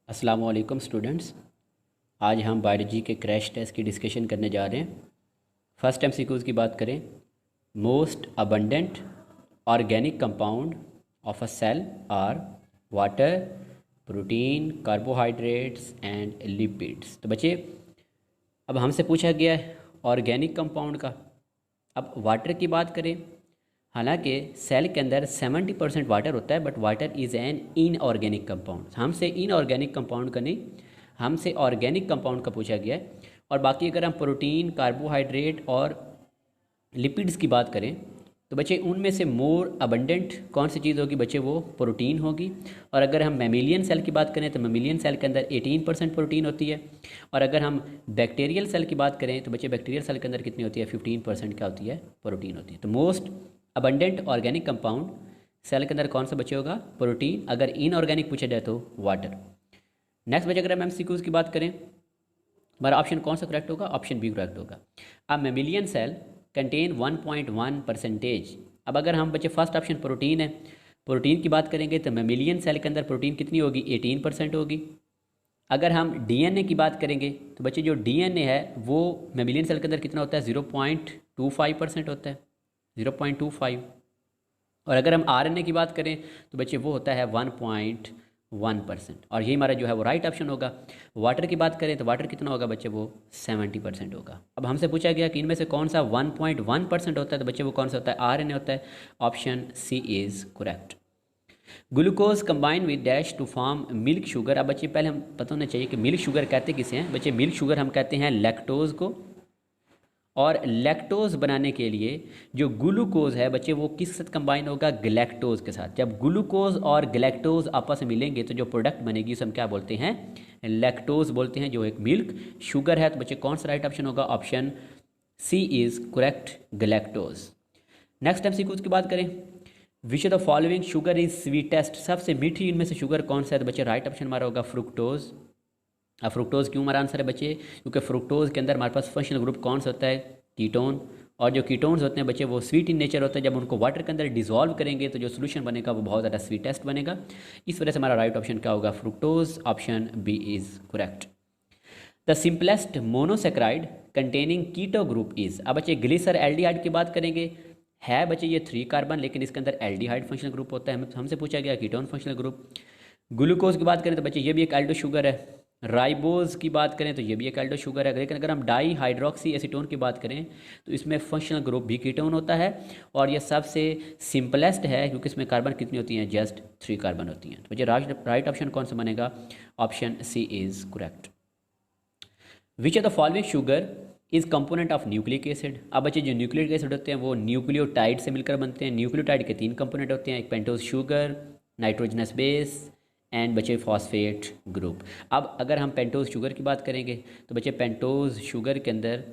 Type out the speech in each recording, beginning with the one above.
अस्सलाम वालेकुम स्टूडेंट्स। आज हम बायोलॉजी के क्रैश टेस्ट की डिस्कशन करने जा रहे हैं। फर्स्ट एमसीक्यूज़ की बात करें। Most abundant organic compound of a cell are water, protein, carbohydrates and lipids. तो बच्चे, अब हमसे पूछा गया है ऑर्गेनिक कंपाउंड का। अब वाटर की बात करें, हालांकि सेल के अंदर 70% वाटर होता है, but water is an inorganic compound. हमसे इनऑर्गेनिक कंपाउंड का नहीं, हमसे ऑर्गेनिक कंपाउंड का पूछा गया है। और बाकी अगर हम प्रोटीन, कार्बोहाइड्रेट और लिपिड्स की बात करें तो बच्चे उनमें से मोर अबंडेंट कौन सी चीज़ होगी बच्चे? वो प्रोटीन होगी। और अगर हम मेमिलियन सेल की बात करें तो मेमिलियन सेल के अंदर 18% प्रोटीन होती है। और अगर हम बैक्टीरियल सेल की बात करें तो बच्चे बैक्टीरियल सेल के अंदर कितनी होती है? 15% क्या होती है? प्रोटीन होती है। तो most abundant organic compound cell के अंदर कौन सा बच्चे होगा? प्रोटीन। अगर इनऑर्गेनिक पूछा जाए तो वाटर। नेक्स्ट बच्चे, अगर हम एमसीक्यूज की बात करें, हमारा ऑप्शन कौन सा करेक्ट होगा? ऑप्शन बी करेक्ट होगा। अब मेमिलियन सेल कंटेन 1.1%। अब अगर हम बच्चे फर्स्ट ऑप्शन प्रोटीन है, प्रोटीन की बात करेंगे तो मेमिलियन सेल के अंदर प्रोटीन कितनी होगी? 18% होगी। अगर हम डीएनए की बात करेंगे तो बच्चे जो डीएनए है वो मेमिलियन सेल के अंदर कितना होता है? 0.25% होता है, 0.25। और अगर हम आरएनए की बात करें तो बच्चे वो होता है 1.1%। और यही हमारा जो है वो राइट ऑप्शन होगा। वाटर की बात करें तो वाटर कितना होगा बच्चे? वो 70% होगा। अब हमसे पूछा गया कि इनमें से कौन सा 1.1% होता है, तो बच्चे वो कौन सा होता है? आरएनए होता है। Option C is correct. Glucose combine with dash to form milk sugar. अब बच्चे पहले हम पता होना चाहिए कि मिल्क शुगर कहते किसे हैं बच्चे? मिल्क शुगर हम कहते हैं लैक्टोज को। और लैक्टोज बनाने के लिए जो ग्लूकोज है बच्चे वो किस साथ कंबाइन होगा? ग्लैक्टोज के साथ। जब ग्लूकोज और ग्लैक्टोज आपस में मिलेंगे तो जो प्रोडक्ट बनेगी उसे हम क्या बोलते हैं? लैक्टोज बोलते हैं, जो एक मिल्क शुगर है। तो बच्चे कौन सा राइट ऑप्शन होगा? Option C is correct, galactose. Next MCQs की बात करें, which of the following sugar is sweetest? सबसे मीठी इनमें से शुगर कौन सा है? तो बच्चे राइट ऑप्शन हमारा होगा फ्रुक्टोज। अब फ्रुक्टोज क्यों हमारा आंसर है बच्चे? क्योंकि फ्रुक्टोज के अंदर हमारे पास फंक्शनल ग्रुप कौन सा होता है? कीटोन। और जो कीटोन्स होते हैं बच्चे वो स्वीट इन नेचर होते हैं। जब उनको वाटर के अंदर डिजोल्व करेंगे तो जो सोल्यूशन बनेगा वो बहुत ज़्यादा स्वीटेस्ट बनेगा। इस वजह से हमारा राइट ऑप्शन क्या होगा? Fructose. Option B is correct. The simplest monosaccharide containing keto group is. अब बच्चे ग्लिसर एल्डिहाइड की बात करेंगे, है बच्चे ये 3 कार्बन, लेकिन इसके अंदर एल्डिहाइड फंक्शनल ग्रुप होता है। हमसे पूछा गया कीटोन फंक्शनल ग्रुप। ग्लूकोज की बात करें तो बच्चे ये भी एक एल्डो शुगर है। राइबोज की बात करें तो ये भी एक एल्डो शुगर है। लेकिन अगर हम डाई हाइड्रोक्सी एसीटोन की बात करें तो इसमें फंक्शनल ग्रुप भी कीटोन होता है। और ये सबसे सिंपलेस्ट है क्योंकि इसमें कार्बन कितनी होती हैं? जस्ट 3 कार्बन होती हैं। तो बच्चे राइट ऑप्शन कौन सा बनेगा? Option C is correct. Which of the following sugar is component of nucleic acid? अब बच्चे जो न्यूक्लिक एसिड होते हैं वो न्यूक्लियोटाइड से मिलकर बनते हैं। न्यूक्लियोटाइड के 3 कंपोनेंट होते हैं, एक pentose sugar, nitrogenous base and बच्चे फॉस्फेट ग्रुप। अब अगर हम पेंटोज शुगर की बात करेंगे तो बच्चे पेंटोज शुगर के अंदर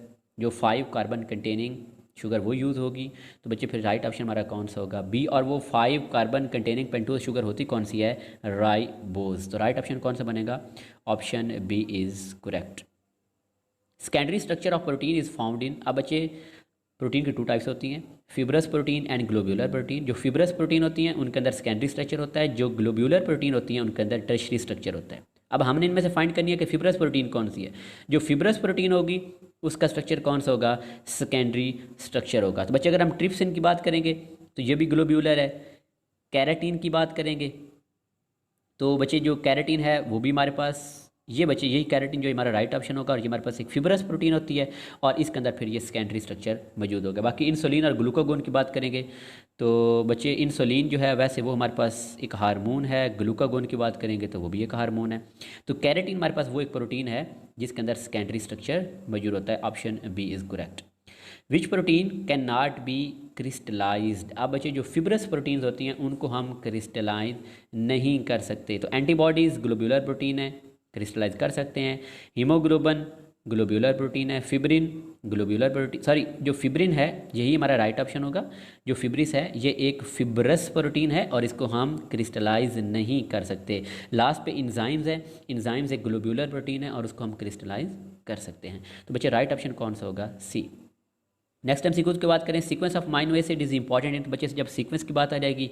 जो 5 कार्बन कंटेनिंग शुगर वो यूज़ होगी। तो बच्चे फिर राइट ऑप्शन हमारा कौन सा होगा? बी। और वो 5 कार्बन कंटेनिंग पेंटोज शुगर होती कौन सी है? राइबोज। तो राइट ऑप्शन कौन सा बनेगा? Option B is correct. Secondary structure of protein is found in. अब बच्चे प्रोटीन की 2 टाइप्स होती हैं, fibrous protein and globular protein. जो फिब्रस प्रोटीन होती हैं उनके अंदर सेकेंडरी स्ट्रक्चर होता है, जो ग्लोब्यूलर प्रोटीन होती हैं उनके अंदर टर्शरी स्ट्रक्चर होता है। अब हमने इनमें से फाइंड करनी है कि फिब्रस प्रोटीन कौन सी है। जो फिब्रस प्रोटीन होगी उसका स्ट्रक्चर कौन सा होगा? सेकेंडरी स्ट्रक्चर होगा। तो बच्चे अगर हम ट्रिप्सिन की बात करेंगे तो ये भी ग्लोब्यूलर है। कैराटीन की बात करेंगे तो बच्चे जो कैराटीन है वो भी हमारे पास, ये बच्चे यही कैराटीन जो हमारा राइट ऑप्शन होगा। और ये हमारे पास एक फिब्रस प्रोटीन होती है और इसके अंदर फिर ये सेकेंडरी स्ट्रक्चर मौजूद होगा। बाकी इंसुलिन और ग्लूकागोन की बात करेंगे तो बच्चे इंसुलिन जो है वैसे वो हमारे पास एक हार्मोन है, ग्लूकागोन की बात करेंगे तो वो भी एक हार्मोन है। तो कैराटीन हमारे पास वो एक प्रोटीन है जिसके अंदर सेकेंडरी स्ट्रक्चर मौजूद होता है। Option B is correct. Which protein can not be crystallised? अब बच्चे जो फिब्रस प्रोटीन्स होती हैं उनको हम क्रिस्टलाइज नहीं कर सकते। तो एंटीबॉडीज़ ग्लोब्यूलर प्रोटीन है, क्रिस्टलाइज कर सकते हैं। हीमोग्लोबिन ग्लोब्यूलर प्रोटीन है। फिब्रिन ग्लोब्यूलर प्रोटीन, सॉरी जो फिब्रिन है यही हमारा राइट ऑप्शन होगा। जो फिब्रिस है ये एक फिब्रस प्रोटीन है और इसको हम क्रिस्टलाइज नहीं कर सकते। लास्ट पे इंजाइम्स है, इंजाइम्स एक ग्लोब्यूलर प्रोटीन है और उसको हम क्रिस्टलाइज कर सकते हैं। तो बच्चे राइट ऑप्शन कौन सा होगा? सी। नेक्स्ट एमसीक्यूज की बात करें, sequence of amino acid is important. बच्चे से जब सीक्वेंस की बात आ जाएगी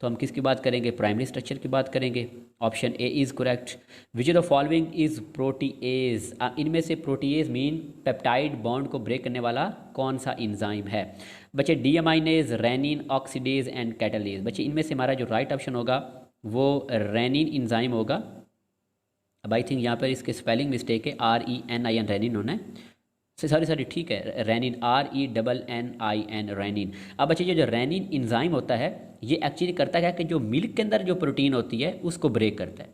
तो हम किसकी बात करेंगे, प्राइमरी स्ट्रक्चर की बात करेंगे। Option A is correct. Which of the following is protease, इनमें से प्रोटीएज मीन पेप्टाइड बॉन्ड को ब्रेक करने वाला कौन सा इंजाइम है। बच्चे deaminase, rennin, oxidase and catalase. बच्चे इनमें से हमारा जो राइट ऑप्शन होगा वो रेनिन इंजाइम होगा। अब आई थिंक यहाँ पर इसके स्पेलिंग मिस्टेक है, RENIN रेनिन होना है, सॉरी ठीक है, रेनिन, RENNIN रेनिन। अब बच्चे जो रेनिन इंजाइम होता है ये एक्चुअली करता है कि जो मिल्क के अंदर जो प्रोटीन होती है उसको ब्रेक करता है।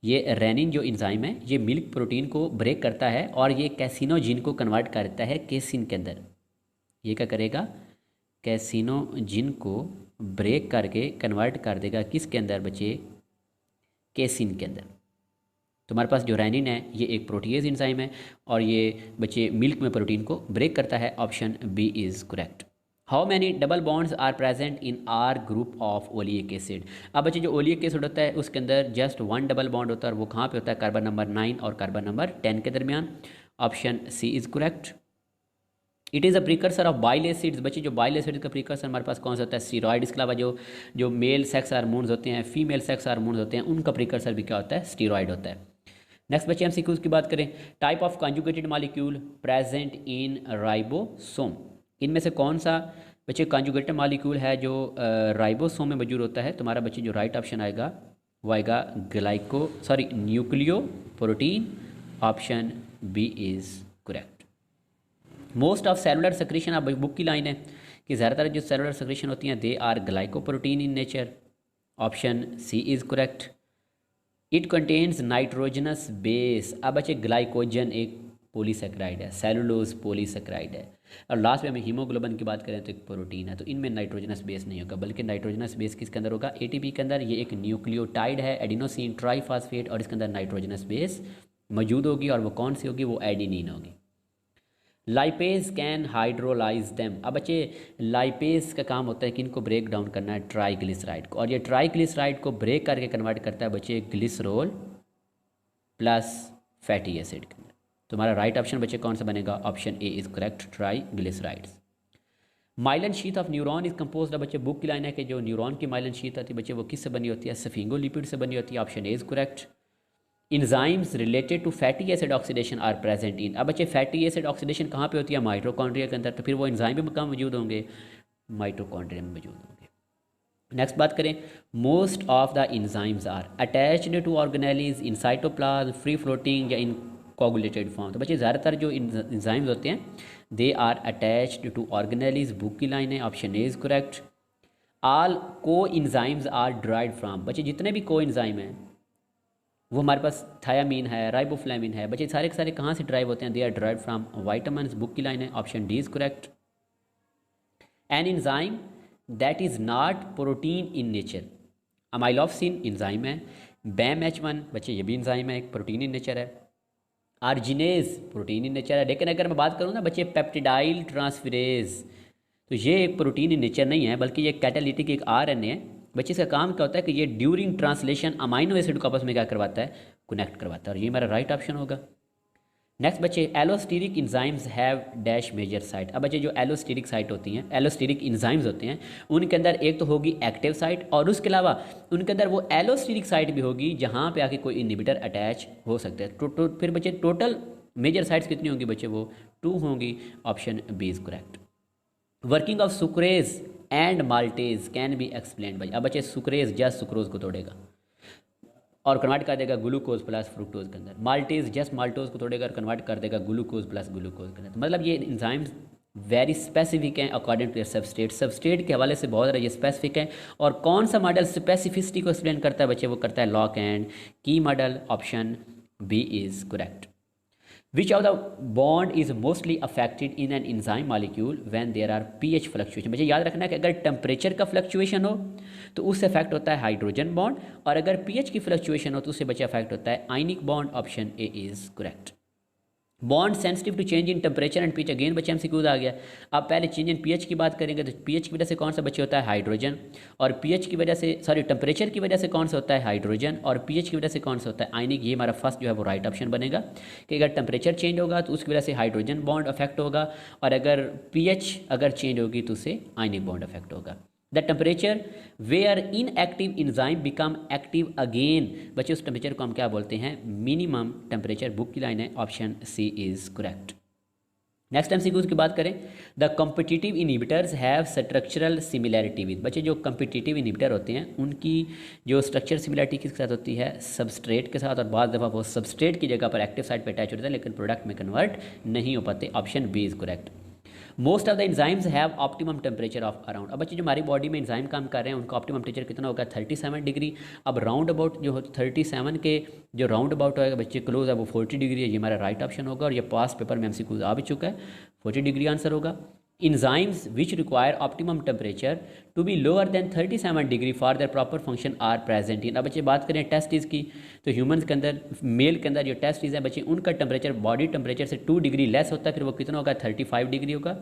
ये रेनिन जो इंजाइम है ये मिल्क प्रोटीन को ब्रेक करता है और ये कैसिनोजिन को कन्वर्ट करता है केसिन के अंदर। ये क्या करेगा, कैसिनोजिन को ब्रेक करके कन्वर्ट कर देगा किसके अंदर बच्चे, केसिन के अंदर। तो हमारे पास जो रेनिन है ये एक प्रोटीएज इंजाइम है और ये बच्चे मिल्क में प्रोटीन को ब्रेक करता है। Option B is correct. How many double bonds are present in R group of oleic acid. अब बच्चे जो ओलिक एसिड होता है उसके अंदर जस्ट वन डबल बॉन्ड होता है और वो कहाँ पे होता है, कार्बन नंबर 9 और कार्बन नंबर 10 के दरमियान। Option C is correct. It is a precursor of bile acids. बच्चे जो बाइल एसिड का प्रिकर्सर हमारे पास कौन सा होता है, स्टीरॉयड। इसके अलावा जो मेल सेक्स हार्मोन्स होते हैं, फीमेल सेक्स हार्मोन्स होते हैं, उनका प्रिकर्सर भी क्या होता है, स्टीरॉयड होता है। नेक्स्ट बच्चे एमसीक्यूज की बात करें, type of conjugated molecule present in ribosome. इनमें से कौन सा बच्चे कंजुगेटेड मॉलिक्यूल है जो राइबोसोम में मौजूद होता है। तुम्हारा बच्चे जो राइट ऑप्शन आएगा वो आएगा nucleoprotein. Option B is correct. Most of cellular secretion, अब बुक की लाइन है कि ज़्यादातर जो सेलुलर सेक्रेशन होती हैं they are glycoprotein in nature. Option C is correct. It contains nitrogenous base. अब बच्चे ग्लाइकोजन एक पॉलीसेक्राइड है, सेलुलोज पॉलीसेक्राइड है। और लास्ट में हमें हीमोग्लोबिन की बात करें तो एक प्रोटीन है, तो इनमें नाइट्रोजनस बेस नहीं होगा, बल्कि नाइट्रोजनस बेस किसके अंदर होगा, एटीपी के अंदर। ये एक न्यूक्लियोटाइड है, एडिनोसिन ट्राइफॉस्फेट, और इसके अंदर नाइट्रोजनस बेस मौजूद होगी और वो कौन सी होगी, वो एडिनिन होगी। Lipase can hydrolyse them. अब बच्चे लाइपेज का काम होता है कि इनको ब्रेक डाउन करना है ट्राइग्लिसराइड को, और ये ट्राइग्लिसराइड को ब्रेक करके कन्वर्ट करता है बच्चे ग्लिसरॉल प्लस फैटी एसिड के अंदर। तुम्हारा राइट ऑप्शन बच्चे कौन सा बनेगा, option A is correct, triglycerides. Mylan sheath of neuron is composed. अब बच्चे बुक की लाइन है कि जो न्यूरॉन की माइलन शीथ आती है बच्चे वो किससे बनी होती है, सफिंगोलिपिड से बनी होती है। Option A is correct. Enzymes related to fatty acid oxidation are present in. अब बच्चे फैटी एसिड ऑक्सीडेशन कहाँ पे होती है, माइटोकॉन्ड्रिया के अंदर, तो फिर वो इंजाइम भी कहाँ मौजूद होंगे, माइटोकॉन्ड्रिया में मौजूद होंगे। नेक्स्ट बात करें, most of the enzymes are attached to organelles in cytoplasm, free floating या इन कोगुलेटेड फॉर्म। तो बच्चे ज़्यादातर जो इंजाइम्स होते हैं they are attached to organelles. Book की लाइन है, option A is correct. All coenzymes are derived from. बच्चे जितने भी को इंजाइम हैं वो हमारे पास थायामीन है, राइबोफ्लेविन है, बच्चे सारे के सारे कहाँ से ड्राइव होते हैं, they are derived from vitamin. Book की लाइन है, option D is correct. An enzyme that is not protein in nature. Amylopsin enzyme है। BAM-H1 बच्चे ये भी इंजाइम है, एक प्रोटीन इन नेचर है। आर्जिनेज प्रोटीन इन नेचर है, लेकिन अगर मैं बात करूँ ना बच्चे पेप्टिडाइल ट्रांसफरेज, तो ये एक प्रोटीन इन नेचर नहीं है, बल्कि ये कैटालिटिक एक RNA है। बच्चे इसका काम क्या होता है कि ये ड्यूरिंग ट्रांसलेशन अमाइनो एसिड को आपस में क्या करवाता है, कनेक्ट करवाता है, और ये मेरा राइट ऑप्शन होगा। नेक्स्ट बच्चे, allosteric enzymes have dash major site. अब बच्चे जो एलोस्टेरिक साइट होती हैं, एलोस्टेरिक इंजाइम्स होते हैं, उनके अंदर एक तो होगी एक्टिव साइट और उसके अलावा उनके अंदर वो एलोस्टेरिक साइट भी होगी जहाँ पे आके कोई इनहिबिटर अटैच हो सकता है। फिर बच्चे टोटल मेजर साइट्स कितनी होंगी बच्चे, वो 2 होंगी। Option B is correct. Working of sucrase and maltase can be explain by. अब बच्चे सुक्रेज जस्ट सुक्रोज को तोड़ेगा और कन्वर्ट कर देगा ग्लूकोज प्लस फ्रुक्टोज के अंदर। माल्टेज जस्ट माल्टोज को तोड़ेगा और कन्वर्ट कर देगा ग्लूकोज प्लस ग्लूकोज के अंदर। तो मतलब ये इंजाइम्स वेरी स्पेसिफिक हैं अकॉर्डिंग टू सबस्टेट। सबस्टेट के हवाले से बहुत ज़्यादा ये स्पेसिफिक है। और कौन सा मॉडल स्पेसिफिसिटी को एक्सप्लेन करता है बच्चे, वो करता है lock and key model. Option B is correct. Which of the bond is mostly affected in an enzyme molecule when there are pH fluctuation। बच्चे याद रखना है कि अगर टेम्परेचर का फ्लक्चुएशन हो तो उससे अफेक्ट होता है हाइड्रोजन बॉन्ड, और अगर pH की फ्लक्चुएशन हो तो उससे बच्चे अफेक्ट होता है ionic bond. Option A is correct. Bond sensitive to change in temperature and pH, again बच्चे एमसीक्यूज आ गया। अब पहले चेंज इन पीएच की बात करेंगे तो पीएच की वजह से कौन सा बच्चे होता है हाइड्रोजन, और पीएच की वजह से सॉरी टेम्परेचर की वजह से कौन सा होता है हाइड्रोजन, और पीएच की वजह से कौन सा होता है आयनिक। ये हमारा फर्स्ट जो है वो राइट ऑप्शन बनेगा कि अगर टेम्परेचर चेंज होगा तो उसकी वजह से हाइड्रोजन बॉन्ड अफेक्ट होगा, और अगर पीएच अगर चेंज होगी तो उससे आयनिक बॉन्ड अफेक्ट होगा। The temperature where inactive enzyme become active again, बच्चे उस टेम्परेचर को हम क्या बोलते हैं, मिनिमम टेम्परेचर। बुक की लाइन है, option C is correct. Next MCQs की बात करें, the competitive inhibitors have structural similarity with, बच्चे जो कॉम्पिटिटिव इनहिबिटर होते हैं उनकी जो स्ट्रक्चरल सिमिलैरिटी किसके साथ होती है, सबस्ट्रेट के साथ, और बाद दफ़ा वो सबस्ट्रेट की जगह पर एक्टिव साइट पर अटैच होते हैं लेकिन प्रोडक्ट में कन्वर्ट नहीं हो पाते। Option B is correct. Most of the enzymes have optimum temperature of around, अब बच्चे जो हमारी बॉडी में एंजाइम काम कर रहे हैं उनका ऑप्टिमम टेम्परेचर कितना होगा, 37 डिग्री। अब राउंड अबाउट जो 37 के जो राउंड अबाउट होगा बच्चे क्लोज है वो 40 डिग्री है, ये हमारा राइट ऑप्शन होगा, और ये पास पेपर में एमसीक्यूज आ भी चुका है, 40 डिग्री आंसर होगा। enzymes which require optimum temperature to be lower than 37 degree for their proper function are present in. अब बच्चे बात करें टेस्टिस की, तो ह्यूमंस के अंदर मेल के अंदर जो टेस्टिस है बच्चे उनका टेम्परेचर बॉडी टेम्परेचर से 2 डिग्री लेस होता है, फिर वो कितना होगा 35 डिग्री होगा,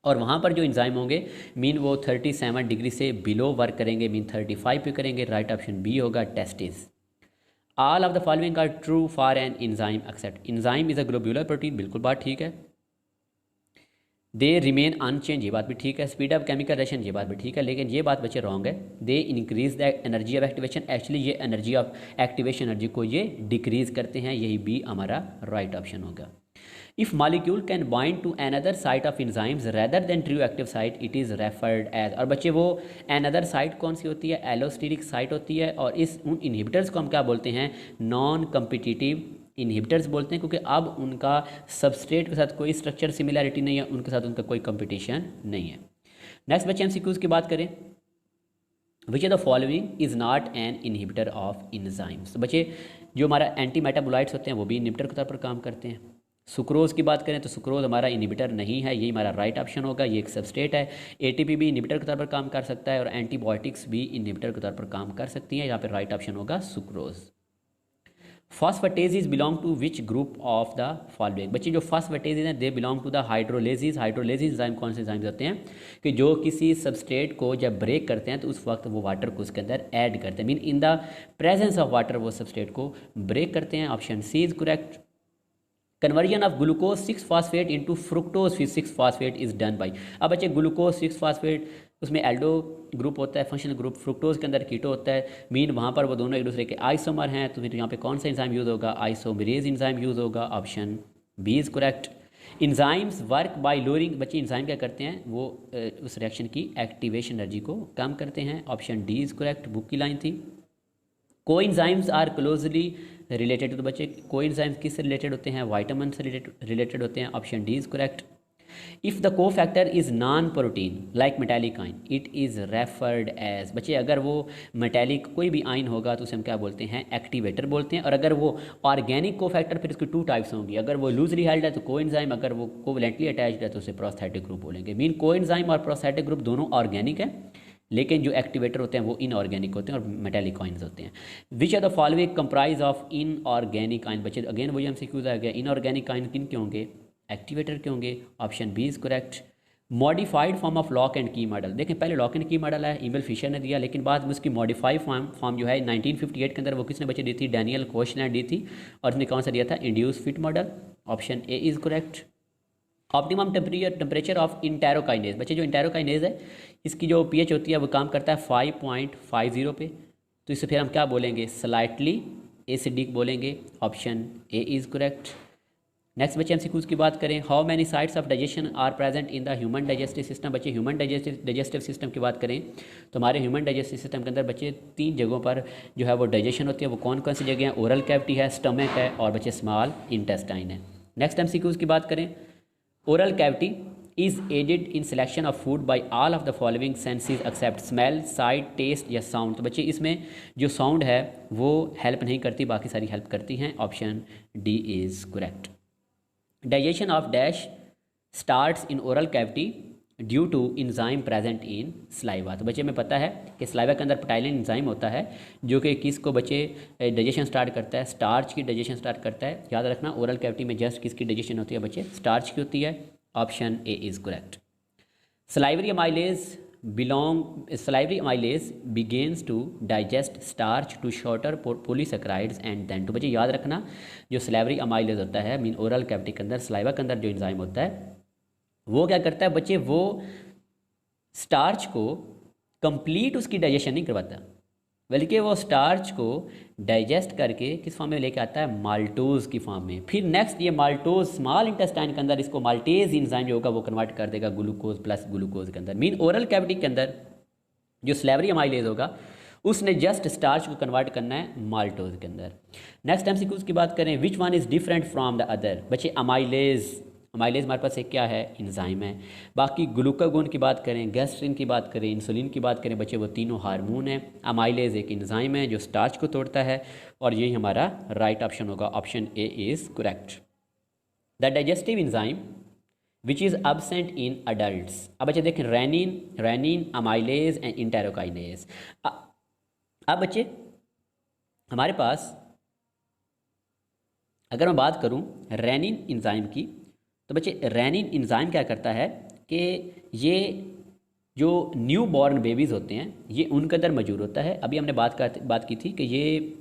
और वहाँ पर जो इंजाइम होंगे मीन वो 37 डिग्री से बिलो वर्क करेंगे, मीन 35 पे करेंगे। राइट ऑप्शन बी होगा testis. All of the following are true for an enzyme except, enzyme is a globular protein, बिल्कुल बात ठीक है। दे रिमेन अनचेंज, ये बात भी ठीक है। स्पीड ऑफ केमिकल रिएक्शन, ये बात भी ठीक है, लेकिन ये बात बच्चे रॉन्ग है। They increase the energy of activation, actually ये एनर्जी ऑफ एक्टिवेशन एनर्जी को ये डिक्रीज करते हैं, यही बी हमारा राइट ऑप्शन होगा। If molecule can bind to another site of enzymes rather than true active site it is referred as, और बच्चे वो अनदर साइट कौन सी होती है, एलोस्टेरिक साइट होती है, और इस उन इनहिबिटर्स को हम क्या बोलते हैं, नॉन कम्पिटिटिव इनहिबिटर्स बोलते हैं, क्योंकि अब उनका सबस्ट्रेट के साथ कोई स्ट्रक्चर सिमिलैरिटी नहीं है, उनके साथ उनका कोई कंपटीशन नहीं है। नेक्स्ट बच्चे एमसीक्यूज की बात करें, which of the following is not an inhibitor of enzymes, तो बच्चे जो हमारा एंटी मेटाबोलाइट्स होते हैं वो भी इनहिबिटर के तौर पर काम करते हैं। सुक्रोज की बात करें तो सुक्रोज हमारा इनहिबिटर नहीं है, यही हमारा राइट ऑप्शन होगा, ये एक सबस्ट्रेट है। एटीपी भी इनहिबिटर के तौर पर काम कर सकता है, और एंटीबायोटिक्स भी इनहिबिटर के तौर पर काम कर सकती हैं, यहाँ पर राइट ऑप्शन होगा sucrose. Phosphatases belong to which group of the following, बच्चे जो फॉस्फेटेजेस हैं they belong to the hydrolases. Hydrolases enzyme कौन से एंजाइम्स होते हैं कि जो किसी सबस्ट्रेट को जब ब्रेक करते हैं तो उस वक्त वो वाटर को उसके अंदर ऐड करते हैं, mean in the presence of water वो सबस्ट्रेट को ब्रेक करते हैं। Option C is correct. Conversion of glucose 6 phosphate into fructose 6 phosphate is done by, अब बच्चे ग्लूकोज 6 फॉस्फेट उसमें एल्डो ग्रुप होता है, फंक्शनल ग्रुप, फ्रुक्टोज के अंदर कीटो होता है, मीन वहाँ पर वो दोनों एक दूसरे के आइसोमर हैं, तो फिर यहाँ पे कौन सा एंजाइम यूज़ होगा, आइसोमेरेज एंजाइम यूज़ होगा। Option B is correct. Enzymes work by lowering, बच्चे इंजाइम क्या करते हैं वो उस रिएक्शन की एक्टिवेशन एनर्जी को कम करते हैं। Option D is correct, book की लाइन थी। कोएंजाइम्स आर क्लोजली रिलेटेड, तो बच्चे कोएंजाइम्स किससे रिलेटेड होते हैं, वाइटामिन से रिलेटेड होते हैं। Option D is correct. If the cofactor is non protein like metallic ion it is referred as, बच्चे अगर वो मेटालिक कोई भी आइन होगा तो उसे हम क्या बोलते हैं, एक्टिवेटर बोलते हैं, और अगर वो ऑर्गेनिक को फैक्टर फिर उसकी 2 टाइप्स होंगी, अगर वो लूजली हेल्ड है तो कोएंजाइम, अगर वो कोवैलेंटली अटैच्ड है तो उसे प्रोस्थेटिक ग्रुप बोलेंगे। मीन कोएंजाइम और प्रोस्थेटिक ग्रुप दोनों ऑर्गेनिक है, लेकिन जो एक्टिवेटर होते हैं वो इनऑर्गेनिक होते हैं और मेटालिक आइन्स होते हैं। Which are the following comprise of inorganic ion, बच्चे अगेन वही हमसे क्यूज आ गया, इनऑर्गेनिक आइन किन के होंगे, एक्टिवेटर के होंगे। Option B is correct. Modified form of lock and key model, देखें पहले लॉक एंड की मॉडल है ईमेल फिशर ने दिया, लेकिन बाद में उसकी मॉडिफाइड फॉर्म जो है 1958 के अंदर वो किसने बच्चे दी थी, डैनियल कोच ने दी थी, और उसने कौन सा दिया था, induce fit model. Option A is correct. Optimum temperature of enterokinase, बच्चे जो इंटेरोकाइनेज है इसकी जो पीएच होती है वो काम करता है 5.50 पे, तो इसे फिर हम क्या बोलेंगे, स्लाइटली एसिडिक बोलेंगे। Option A is correct. Next बच्चे एमसीक्यूज की बात करें, how many sites of digestion are present in the human digestive system, बच्चे ह्यूमन डाइजेस्टिव सिस्टम की बात करें तो हमारे ह्यूमन डाइजेस्टिव सिस्टम के अंदर बच्चे 3 जगहों पर जो है वो डाइजेशन होती है, वो कौन कौन सी जगह हैं, ओरल कैविटी है, स्टमक है, और बच्चे स्मॉल इंटेस्टाइन है। नेक्स्ट एमसीक्यूज की बात करें, oral cavity is aided in selection of food by all of the following senses except smell, sight, taste या साउंड, तो बच्चे इसमें जो साउंड है वो हेल्प नहीं करती, बाकी सारी हेल्प करती हैं। Option D is correct. Digestion of dash starts in oral cavity due to enzyme present in saliva. तो बच्चे में पता है कि स्लाइवा के अंदर पेटाइलिन इंजाइम होता है जो कि किसको बच्चे डाइजेशन स्टार्ट करता है, स्टार्च की डाइजेशन स्टार्ट करता है। याद रखना ओरल कैविटी में जस्ट किसकी डाइजेशन होती है बच्चे, स्टार्च की होती है। Option A is correct. Salivary amylase begins to digest starch to shorter polysaccharides and then to। बच्चे याद रखना जो salivary amylase होता है मीन ओरल कैविटी के अंदर सलाइवा के अंदर जो इंजाइम होता है वो क्या करता है बच्चे, वो स्टार्च को कंप्लीट उसकी डाइजेशन नहीं करवाता, बल्कि वो स्टार्च को डाइजेस्ट करके किस फॉर्म में लेके आता है, माल्टोज की फॉर्म में। फिर नेक्स्ट ये माल्टोज स्मॉल इंटेस्टाइन के अंदर इसको माल्टेज इंजाइम जो होगा वो कन्वर्ट कर देगा ग्लूकोज प्लस ग्लूकोज के अंदर। मीन ओरल कैविटी के अंदर जो स्लेवरी अमाइलेज होगा उसने जस्ट स्टार्च को कन्वर्ट करना है माल्टोज के अंदर। नेक्स्ट एमसीक्यूज की बात करें, which one is different from the other. बच्चे अमाइलेज हमारे पास एक क्या है, इंजाइम है। बाकी ग्लूकागोन की बात करें, गैस्ट्रिन की बात करें, इंसुलिन की बात करें बच्चे, वो तीनों हार्मोन है। अमाइलेज एक इंजाइम है जो स्टार्च को तोड़ता है और यही हमारा राइट ऑप्शन होगा। Option A is correct. The digestive enzyme which is absent in adults. अब बच्चे देखें रेनिन अमाइलेज एंड इंटेरोकाइनेज। अब बच्चे हमारे पास अगर मैं बात करूं रेनिन इंजाइम की, तो बच्चे रेनिन इंजाइम क्या करता है कि ये जो न्यू बॉर्न बेबीज़ होते हैं ये उनके अंदर मौजूद होता है। अभी हमने बात की थी कि ये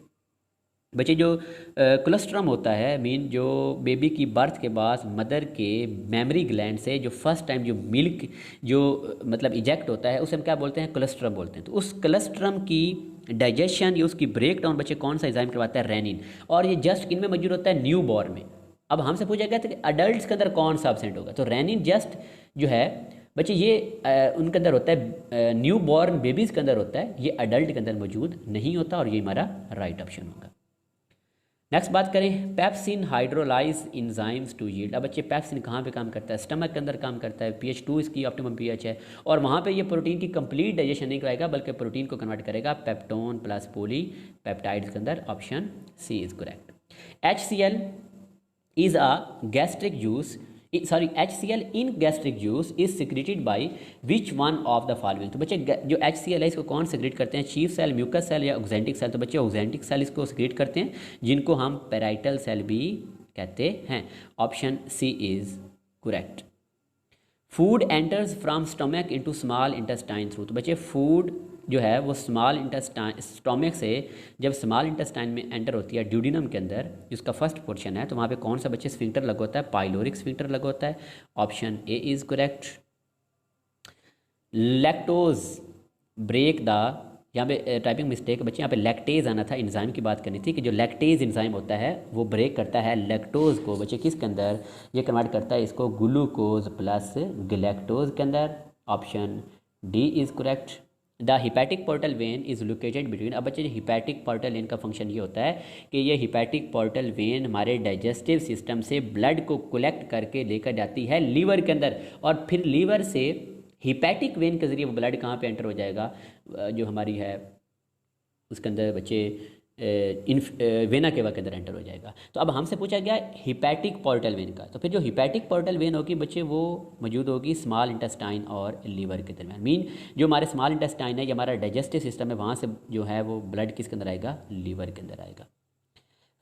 बच्चे जो कोलेस्ट्रम होता है मीन जो बेबी की बर्थ के बाद मदर के मेमरी ग्लैंड से जो फर्स्ट टाइम जो मिल्क जो मतलब इजेक्ट होता है उसे हम क्या बोलते हैं, कोलेस्ट्रम बोलते हैं। तो उस कोलेस्ट्रम की डाइजेशन या उसकी ब्रेक डाउन बच्चे कौन सा एंजाइम करवाता है, रेनिन। और ये जस्ट किन में मौजूद होता है, न्यू बॉर्न में। अब हमसे पूछा गया था कि अडल्ट्स के अंदर कौन सा एब्सेंट होगा, तो रेनिन जस्ट जो है बच्चे ये उनके अंदर होता है, न्यू बॉर्न बेबीज़ के अंदर होता है, ये अडल्ट के अंदर मौजूद नहीं होता और ये हमारा राइट ऑप्शन होगा। नेक्स्ट बात करें, pepsin hydrolyse enzymes to yield. अब बच्चे पेप्सिन कहाँ पे काम करता है, स्टमक के अंदर काम करता है। pH 2 इसकी ऑप्टिमम pH है और वहाँ पे ये प्रोटीन की कंप्लीट डाइजेशन नहीं कराएगा बल्कि प्रोटीन को कन्वर्ट करेगा पेप्टोन प्लस पोली पेप्टाइड्स के अंदर। Option C is correct. HCl is a gastric juice, HCl in gastric juice is secreted by which one of the following। तो बच्चे जो HCl है इसको कौन सेक्रेट करते हैं, चीफ सेल, म्यूकस सेल या ऑक्जेंटिक सेल। तो बच्चे ऑक्जेंटिक सेल इसको सेक्रेट करते हैं जिनको हम पैराइटल सेल भी कहते हैं। Option C is correct. Food enters from stomach into small intestine through. तो बच्चे फूड जो है वो स्मॉल इंटेस्टाइन स्टोमक से जब स्मॉल इंटेस्टाइन में एंटर होती है ड्यूडिनम के अंदर जिसका फर्स्ट पोर्शन है, तो वहाँ पे कौन सा बच्चे स्फिंक्टर लगा होता है, पाइलोरिक स्फिंक्टर लगा होता है। Option A is correct. Lactose break the, यहाँ पे टाइपिंग मिस्टेक बच्चे, यहाँ पे लैक्टेज आना था, एंजाइम की बात करनी थी कि जो लैक्टेज एंजाइम होता है वो ब्रेक करता है लैक्टोज को बच्चे किसके अंदर, ये कन्वर्ट करता है इसको ग्लूकोज प्लस गैलेक्टोज के अंदर। Option D is correct. The hepatic portal vein is located between. अब बच्चे हिपैटिक पोर्टल वेन का फंक्शन ये होता है कि ये हिपैटिक पोर्टल वेन हमारे डाइजेस्टिव सिस्टम से ब्लड को कलेक्ट करके लेकर जाती है लीवर के अंदर और फिर लीवर से हिपैटिक वेन के ज़रिए वो ब्लड कहाँ पे एंटर हो जाएगा, जो हमारी है उसके अंदर बच्चे वेना केवा के अंदर एंटर हो जाएगा। तो अब हमसे पूछा गया हिपैटिक पोर्टल वेन का, तो फिर जो हिपैटिक पोर्टल वेन होगी बच्चे वो मौजूद होगी स्मॉल इंटेस्टाइन और लीवर के दरमियान। मीन जो हमारे स्मॉल इंटेस्टाइन है या हमारा डाइजेस्टिव सिस्टम है वहाँ से जो है वो ब्लड किसके अंदर आएगा, लीवर के अंदर आएगा।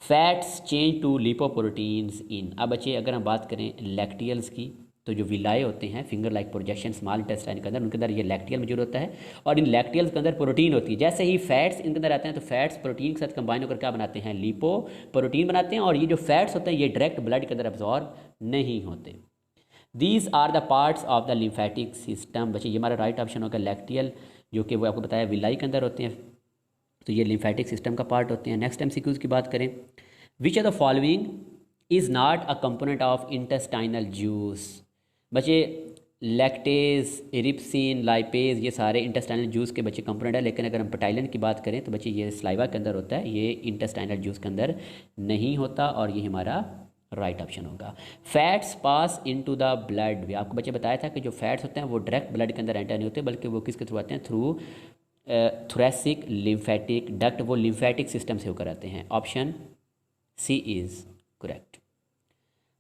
फैट्स चेंज टू लिपोप्रोटीन्स इन। अब बच्चे अगर हम बात करें लैक्टियल्स की, तो जो विलाए होते हैं finger like projection small intestine के अंदर, उनके अंदर ये लैक्टियल मौजूद होता है और इन लैक्टियल्स के अंदर प्रोटीन होती है। जैसे ही फैट्स इनके अंदर आते हैं तो फैट्स प्रोटीन के साथ कंबाइन होकर क्या बनाते हैं, लिपो प्रोटीन बनाते हैं और ये जो फैट्स होते हैं ये डायरेक्ट ब्लड के अंदर एब्जॉर्ब नहीं होते। These are the parts of the lymphatic system. बच्चे ये हमारा राइट ऑप्शन होगा लैक्टियल, जो कि वो आपको बताया विलाई के अंदर होते हैं, तो ये लिम्फेटिक सिस्टम का पार्ट होते हैं। नेक्स्ट MCQs की बात करें, which are the following is not a component of intestinal juice. बच्चे लैक्टेज, इरिप्सिन, लाइपेज ये सारे इंटेस्टाइनल जूस के बच्चे कंपोनेंट है, लेकिन अगर हम पेटाइलिन की बात करें तो बच्चे ये स्लाइवा के अंदर होता है, ये इंटेस्टाइनल जूस के अंदर नहीं होता और ये हमारा राइट ऑप्शन होगा। Fats pass into the blood. भी आपको बच्चे बताया था कि जो फैट्स होते हैं वो डायरेक्ट ब्लड के अंदर एंटर नहीं होते बल्कि वो किसके थ्रू आते हैं, थ्रू थोरेसिक लिम्फेटिक डक्ट, वो लिम्फेटिक सिस्टम से होकर आते हैं। Option C is correct.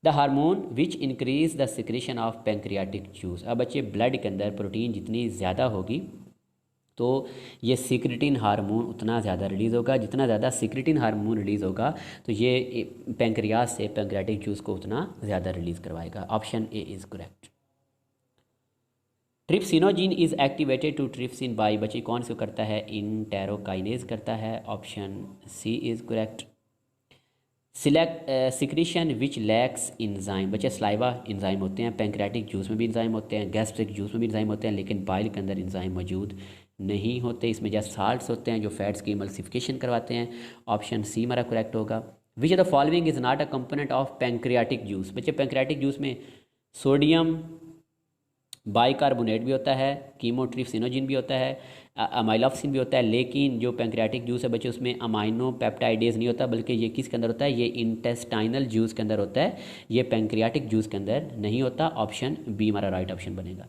The hormone which increase the secretion of pancreatic juice. अब बच्चे ब्लड के अंदर प्रोटीन जितनी ज़्यादा होगी तो ये सिक्रिटिन हार्मोन उतना ज़्यादा रिलीज़ होगा, जितना ज़्यादा सिक्रिटिन हार्मोन रिलीज़ होगा तो ये पेंक्रियास से पेंक्रियाटिक जूस को उतना ज़्यादा रिलीज़ करवाएगा। Option A is correct. Trypsinogen is activated to trypsin by, बच्चे कौन से करता है, इंटेरोकाइनेज करता है। Option C is correct. Secretion which lacks enzyme, बच्चे स्लाइवा इंजाइम होते हैं, पेंक्रियाटिक जूस में भी इंजाइम होते हैं, गैस्ट्रिक जूस में भी इंजाइम होते हैं, लेकिन बाइल के अंदर इंजाइम मौजूद नहीं होते। इसमें जस्ट साल्ट्स होते हैं जो फैट्स की इमल्सिफिकेशन करवाते हैं। ऑप्शन सी हमारा करेक्ट होगा। विच of the following is not a component of pancreatic juice, बच्चे पेंक्रियाटिक जूस में सोडियम बाइकार्बोनेट भी होता है, कीमोट्रिप्सिनोजिन भी होता है, अमाइलोक्सिन भी होता है, लेकिन जो पेंक्रियाटिक जूस है बच्चे उसमें अमाइनो पेप्टाइडेज नहीं होता, बल्कि ये किसके अंदर होता है, ये इंटेस्टाइनल जूस के अंदर होता है, ये पेंक्रियाटिक जूस के अंदर नहीं होता। ऑप्शन बी हमारा राइट ऑप्शन बनेगा।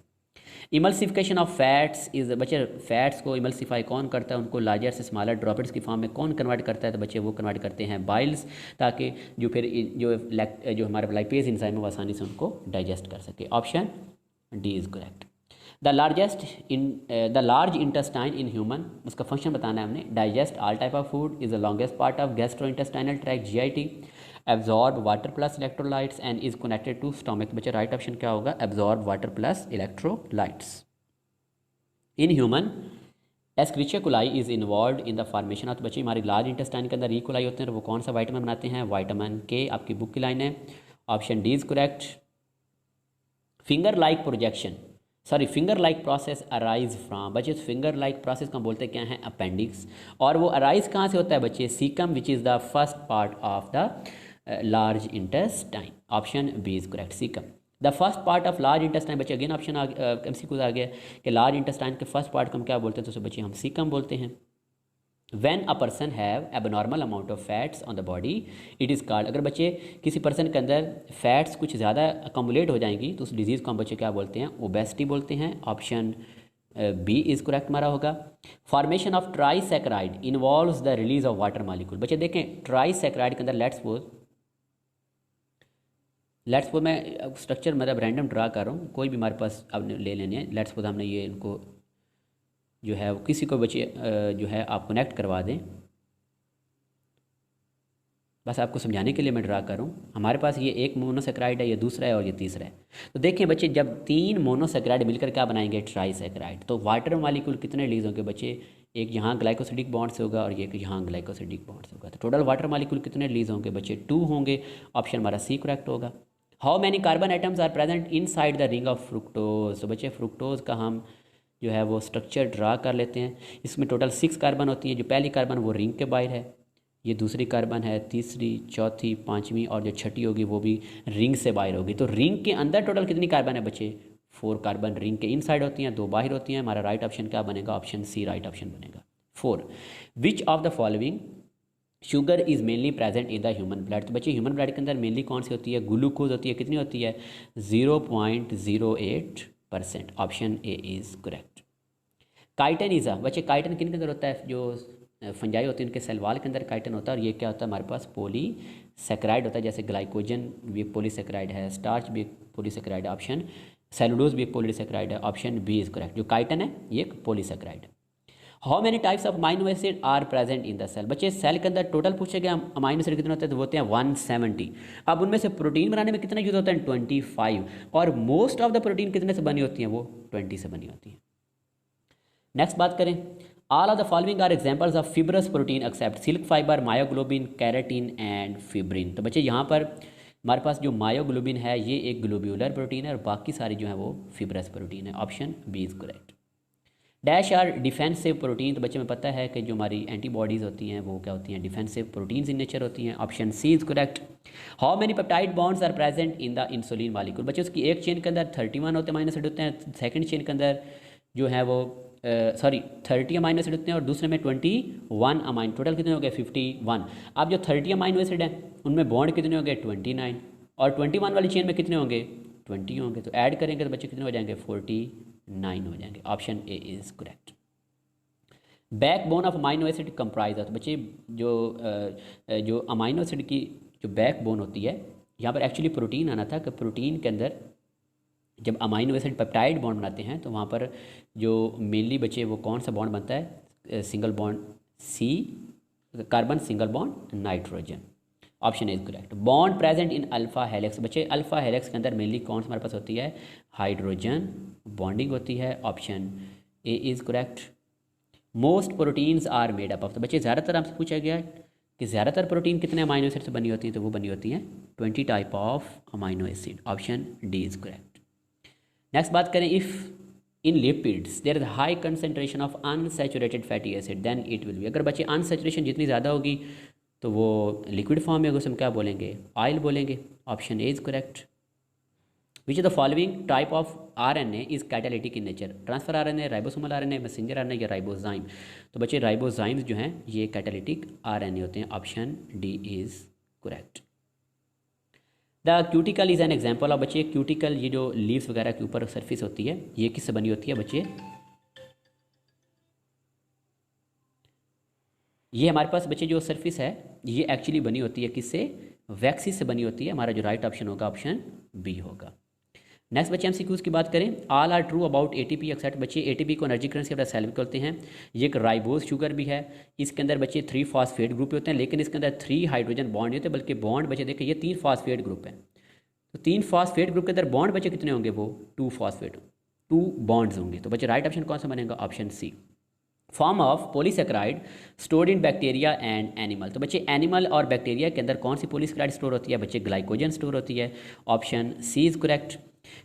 इमल्सिफिकेशन ऑफ फैट्स इज, बच्चे फैट्स को इमल्सिफाई कौन करता है, उनको लार्जर से स्मॉलर ड्रॉपलेट्स की फॉर्म में कौन कन्वर्ट करता है, तो बच्चे वो कन्वर्ट करते हैं बाइल्स, ताकि जो फिर जो हमारा लाइपेज एंजाइम है वो आसानी से उनको डाइजेस्ट कर सके। Option D is correct. The large intestine in human, उसका फंक्शन बताना है हमने, digest all type of food, is the longest part of gastrointestinal tract, GIT, absorb water plus electrolytes and is connected to stomach. बच्चे right option क्या होगा, absorb water plus electrolytes. In human Escherichia coli is involve in the formation of, बच्चे हमारे large intestine के अंदर E coli होते हैं, वो कौन सा वाइटामिन बनाते हैं, विटामिन के, आपकी बुक की लाइन है। Option D is correct. Finger like projection, sorry finger like process arise from, बच्चे फिंगर लाइक प्रोसेस को बोलते क्या है, अपेंडिक्स, और वो अराइज कहाँ से होता है बच्चे, caecum which is the first part of the large intestine. Option B is correct, caecum. The first part of large intestine, बच्चे अगेन ऑप्शन MCQ आ गया कि लार्ज इंटेस्टाइन के फर्स्ट पार्ट को हम क्या बोलते हैं, तो उसे बच्चे हम सीकम बोलते हैं। When a person have abnormal amount of fats on the body, it is called, अगर बच्चे किसी पर्सन के अंदर फैट्स कुछ ज़्यादा अकोमुलेट हो जाएंगी तो उस डिजीज़ को हम बच्चे क्या बोलते हैं, ओबेसिटी बोलते हैं। ऑप्शन बी इज़ करेक्ट हमारा होगा। Formation of trisaccharide involves the release of water molecule, बच्चे देखें ट्राईसैकेराइड के अंदर लेट्स सपोज मैं स्ट्रक्चर मतलब रैंडम ड्रा कर रहा हूँ, कोई भी हमारे पास अब ले लेने हैं। लेट्स सपोज हमने ये इनको जो है वो किसी को बच्चे जो है आप कनेक्ट करवा दें, बस आपको समझाने के लिए मैं ड्रा कर रहा हूँ। हमारे पास ये एक मोनोसेक्राइड है, ये दूसरा है और ये तीसरा है। तो देखिए बच्चे जब 3 मोनोसेक्राइड मिलकर क्या बनाएंगे, ट्राईसैकेराइड, तो वाटर मॉलिक्यूल कितने रिलीज होंगे बच्चे, एक यहाँ ग्लाइकोसिडिक बॉन्ड से होगा और एक यहाँ ग्लाइकोसिडिक बॉन्ड से होगा, तो टोटल वाटर मॉलिक्यूल कितने रिलीज होंगे बच्चे, 2 होंगे। ऑप्शन हमारा सी करेक्ट होगा। How many carbon atoms are present inside the ring of fructose, तो बच्चे फ्रुक्टोज का हम जो है वो स्ट्रक्चर ड्रा कर लेते हैं। इसमें टोटल 6 कार्बन होती हैं। जो पहली कार्बन वो रिंग के बाहर है, ये दूसरी कार्बन है, तीसरी, चौथी, पांचवी और जो छठी होगी वो भी रिंग से बाहर होगी। तो रिंग के अंदर टोटल कितनी कार्बन है बच्चे, 4 कार्बन रिंग के इनसाइड होती हैं, 2 बाहर होती हैं। हमारा राइट ऑप्शन क्या बनेगा, ऑप्शन सी राइट ऑप्शन बनेगा। 4 विच of the following sugar is mainly present in the human blood, तो बच्चे ह्यूमन ब्लड के अंदर मेनली कौन सी होती है, ग्लूकोज होती है, कितनी होती है, 0.08%। Option A is correct. Chiton is, बच्चे काइटन किन के अंदर होता है, जो फंजाई होती है उनके सेल वाल के अंदर काइटन होता है, और ये क्या होता है हमारे पास पॉलीसेकेराइड होता है। जैसे ग्लाइकोजन भी एक पॉलीसेकेराइड है, स्टार्च भी एक पॉलीसेकेराइड है, ऑप्शन सेलुलोज भी एक पॉलीसेकेराइड है, ऑप्शन बी इज़ करेक्ट। जो काइटन है ये एक पॉलीसेकेराइड है। How many types of amino acid are present in the cell, बच्चे सेल के अंदर टोटल पूछे गए अमाइनो एसिड कितने होते हैं, तो होते हैं 170। अब उनमें से प्रोटीन बनाने में कितना यूज होता है, 25, और मोस्ट ऑफ द प्रोटीन कितने से बनी होती हैं, वो 20 से बनी होती हैं। नेक्स्ट बात करें, all of the following are examples of fibrous protein except silk fibre, myoglobin, keratin and fibrin. तो बच्चे यहाँ पर हमारे पास जो मायोग्लोबिन है ये एक ग्लोब्यूलर प्रोटीन है और बाकी सारी जो है वो फिब्रस प्रोटीन है। Option B is correct. Dash are defensive protein, तो बच्चे में पता है कि जो हमारी एंटीबॉडीज़ होती हैं वो क्या होती हैं, डिफेंसिव प्रोटीन्स इन नेचर होती हैं। Option C is correct. How many peptide bonds are present in the insulin molecule, बच्चे उसकी एक चेन के अंदर 31 होते हैं अमाइनो एसिड होते हैं, सेकंड चेन के अंदर जो है वो 30 अमाइनो एसिड होते हैं और दूसरे में 21 अमाइन, टोटल कितने हो गए 51। अब जो 30 अमाइनो एसिड हैं उनमें बॉन्ड कितने हो गए 29, और 21 वाली चेन में कितने होंगे 20 होंगे, तो ऐड करेंगे तो बच्चे कितने हो जाएंगे 49 हो जाएंगे। Option A is correct. Backbone of amino acid comprise, तो बच्चे जो अमाइनो एसिड की जो बैकबोन होती है यहाँ पर एक्चुअली प्रोटीन आना था कि प्रोटीन के अंदर जब अमाइनो एसिड पेप्टाइड बॉन्ड बनाते हैं तो वहाँ पर जो मेनली बचे वो कौन सा बॉन्ड बनता है, single bond C, carbon single bond nitrogen. Option is correct. Bond present in alpha helix, बच्चे अल्फा हेलिक्स के अंदर मेनली कौन सा हमारे पास होती है, हाइड्रोजन बॉन्डिंग होती है। Option A is correct. Most proteins are made up of, तो बच्चे ज़्यादातर हमसे पूछा गया कि ज़्यादातर प्रोटीन कितने अमाइनो एसिड से बनी होती है, तो वो बनी होती हैं 20 type of amino acid. Option D is correct. Next बात करें, if in lipids there is high concentration of unsaturated fatty acid then it will be, अगर बच्चे अनसैचुरेशन जितनी ज़्यादा होगी तो वो लिक्विड फॉर्म में उसे हम क्या बोलेंगे, ऑयल बोलेंगे। Option A is correct. Which of the following type of RNA is catalytic in nature, transfer RNA, ribosomal RNA, messenger RNA या राइबोजाइम। तो बच्चे राइबोजाइम्स जो हैं ये कैटालिटिक आरएनए होते हैं। Option D is correct. The cuticle is an example of, बच्चे cuticle ये जो लीव्स वगैरह के ऊपर सरफेस होती है ये किससे बनी होती है बच्चे, ये हमारे पास बच्चे जो सरफेस है ये एक्चुअली बनी होती है किससे, वैक्सीज से बनी होती है। हमारा जो राइट ऑप्शन होगा ऑप्शन बी होगा। नेक्स्ट बच्चे एमसीक्यूज की बात करें, all are true about ATP except, बच्चे एटीपी को एनर्जी करेंसी अपना सेल करते हैं। ये एक राइबोज शुगर भी है, इसके अंदर बच्चे 3 फॉस्फेट ग्रुप होते हैं, लेकिन इसके अंदर 3 हाइड्रोजन बॉन्ड नहीं होते, बल्कि बॉन्ड बच्चे देखें ये 3 फॉस्फेट ग्रुप है। तो 3 फॉस्फेट ग्रुप के अंदर बॉन्ड बच्चे कितने होंगे, वो 2 फॉस्फेट 2 बॉन्ड्स होंगे। तो बच्चे राइट ऑप्शन कौन सा बनेगा, option C. Form of polysaccharide stored in bacteria and animal, तो बच्चे एनिमल और बैक्टीरिया के अंदर कौन सी पॉलीसेक्राइड स्टोर होती है, बच्चे ग्लाइकोजन स्टोर होती है। Option C is correct.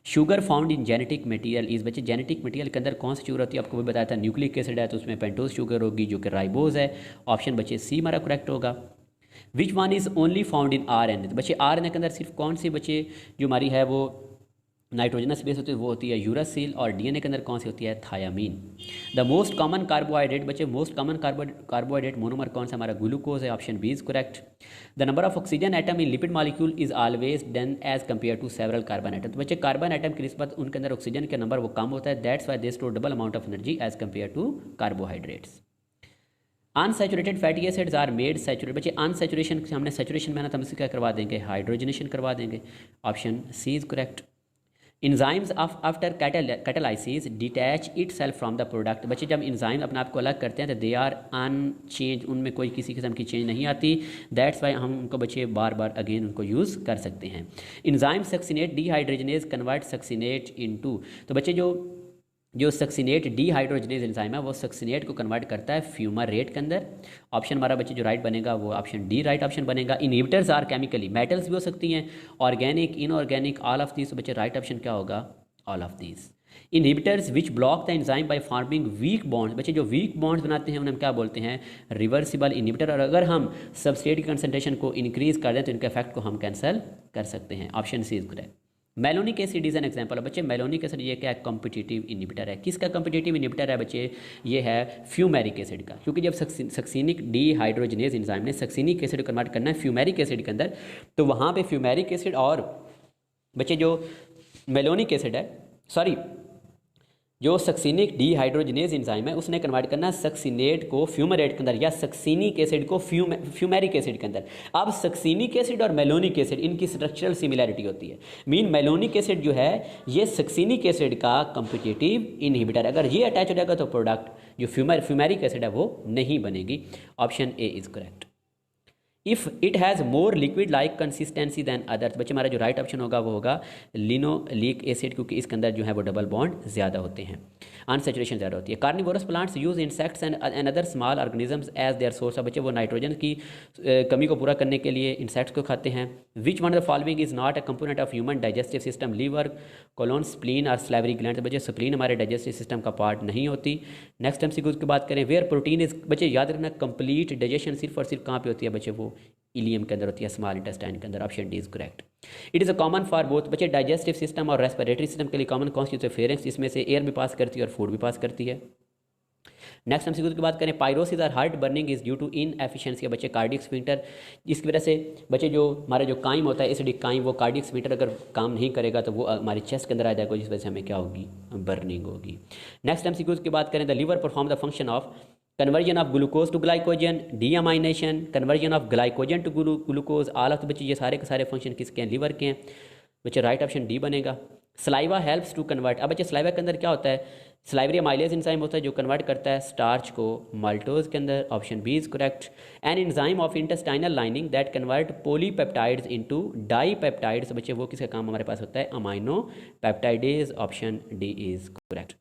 Sugar found in genetic material is, बच्चे जेनेटिक मटेरियल के अंदर कौन सी शुगर होती है, आपको भी बताया था न्यूक्लिक एसिड है तो उसमें पेंटोज शुगर होगी जो कि राइबोज है। ऑप्शन बच्चे सी हमारा करेक्ट होगा। Which one is only found in RNA, तो बच्चे आरएनए के अंदर सिर्फ कौन सी बच्चे जो हमारी है वो नाइट्रोजनस बेस होती है वो होती है यूरासिल, और डीएनए के अंदर कौन सी होती है, thiamine. The most common carbohydrate, बच्चे मोस्ट कॉमन कार्बोहाइड्रेट मोनोमर कौन सा, हमारा ग्लूकोज है। Option B is correct. The number of oxygen atom in lipid molecule is always done as compare to several carbon atom, तो बच्चे carbon atom की निस्बत उनके अंदर ऑक्सीजन के नंबर वो कम होता है, that's why they store double amount of energy as compare to carbohydrates. Unsaturated fatty acids are made saturate, बच्चे अनसैचुरेशन से हमने सैचुरेशन में ना तो हम इससे क्या करवा देंगे, हाइड्रोजनेशन करवा देंगे। Option C is correct. Enzymes of after catalysis detach itself from the product, बच्चे जब इंजाइम अपने आप को अलग करते हैं तो दे आर अनचेंज, उनमें कोई किसी किस्म की चेंज नहीं आती, दैट्स वाई हम उनको बच्चे बार बार अगेन उनको यूज़ कर सकते हैं। Enzyme succinate dehydrogenase convert succinate into, तो बच्चे जो सक्सिनेट डीहाइड्रोजनेज एंजाइम है वो सक्सिनेट को कन्वर्ट करता है फ्यूमारेट के अंदर। ऑप्शन हमारा बच्चे जो राइट बनेगा वो ऑप्शन डी राइट ऑप्शन बनेगा। इनहिबिटर्स आर केमिकली, मेटल्स भी हो सकती हैं, organic, inorganic, all of these, तो बच्चे राइट ऑप्शन क्या होगा, all of these. Inhibitors which block the enzyme by forming weak bonds, बच्चे जो वीक बॉन्ड्स बनाते हैं उन्हें हम क्या बोलते हैं, रिवर्सिबल इनहिबिटर, और अगर हम सबस्ट्रेट की कंसंट्रेशन को इंक्रीज कर दें तो इनके इफेक्ट को हम कैंसिल कर सकते हैं। Option C is correct. Malonic acid is an example है, बच्चे मेलोनिक एसिड ये क्या है, कॉम्पिटिटिव इनहिबिटर है। किसका कॉम्पिटिटिव इनहिबिटर है बच्चे, ये है फ्यूमेरिक एसिड का, क्योंकि जब सक्सिनिक डीहाइड्रोजनेज एंजाइम ने सक्सिनिक एसिड कन्वर्ट करना है फ्यूमेरिक एसिड के अंदर, तो वहाँ पे फ्यूमेरिक एसिड और बच्चे जो मेलोनिक एसिड है, सॉरी जो सक्सिनिक डीहाइड्रोजनेज एंजाइम है उसने कन्वर्ट करना सक्सिनेट को फ्यूमरेट के अंदर या सक्सिनिक एसिड को फ्यूमेरिक एसिड के अंदर। अब सक्सिनिक एसिड और मेलोनिक एसिड इनकी स्ट्रक्चरल सिमिलैरिटी होती है, मीन मेलोनिक एसिड जो है ये सक्सिनिक एसिड का कॉम्पिटिटिव इनहिबिटर, अगर ये अटैच हो जाएगा तो प्रोडक्ट जो फ्यूमेरिक एसिड है वो नहीं बनेगी। Option A is correct. If it has more liquid like consistency than others, बच्चे हमारा जो राइट ऑप्शन होगा वो होगा लिनोलिक एसिड, क्योंकि इसके अंदर जो है वो डबल बॉन्ड ज़्यादा होते हैं, अनसेचुरेशन ज़्यादा होती है। Carnivorous plants use insects and other small organisms as their source, बच्चे वो नाइट्रोजन की कमी को पूरा करने के लिए इंसेक्ट्स को खाते हैं। Which one of the following is not a component of human digestive system, liver, colon, spleen और स्लाइवरी ग्लैंड, बच्चे स्प्लीन हमारे डाइजेस्टिव सिस्टम का पार्ट नहीं होती। नेक्स्ट एमसीक्यू की बात करें, वेयर प्रोटीन इज, बच्चे याद रखना कंप्लीट डाइजेशन सिर्फ और सिर्फ कहाँ पे होती है बच्चे, वो इलियम के अंदर होती है, स्मॉल इंटेस्टाइन के अंदर। Option D is correct. It is a common for both, बच्चे डाइजेस्टिव सिस्टम और रेस्पिरेटरी सिस्टम के लिए कॉमन कौन सी होती है, फेरेंक्स, इसमें से एयर भी पास करती है और फूड भी पास करती है। नेक्स्ट हम की बात करें, पायरोसिस और heart burning is due to inefficiency, बच्चे कार्डियक स्फिंक्टर, जिसकी वजह से बच्चे जो हमारा जो काइम होता है एसिडिक काइम, वो कार्डियक स्फिंक्टर अगर काम नहीं करेगा तो वो हमारी चेस्ट के अंदर आ जाएगा, जिस वजह से हमें क्या होगी, बर्निंग होगी। नेक्स्ट हम की बात करें, the liver perform the function of conversion of glucose to glycogen, deamination, conversion of glycogen to glucose, all of the बच्चे ये सारे के सारे फंक्शन किसके हैं, लिवर के हैं। बच्चे राइट ऑप्शन डी बनेगा। सलाइवा हेल्प्स टू कन्वर्ट, अब बच्चे सलाइवा के अंदर क्या होता है, सलाइवरी अमाइलेज एंजाइम होता है जो कन्वर्ट करता है स्टार्च को माल्टोज के अंदर, option B is correct. An enzyme of intestinal lining that convert polypeptides into dipeptides, बच्चे वो किसका काम हमारे पास होता है, aminopeptidase, option D is correct.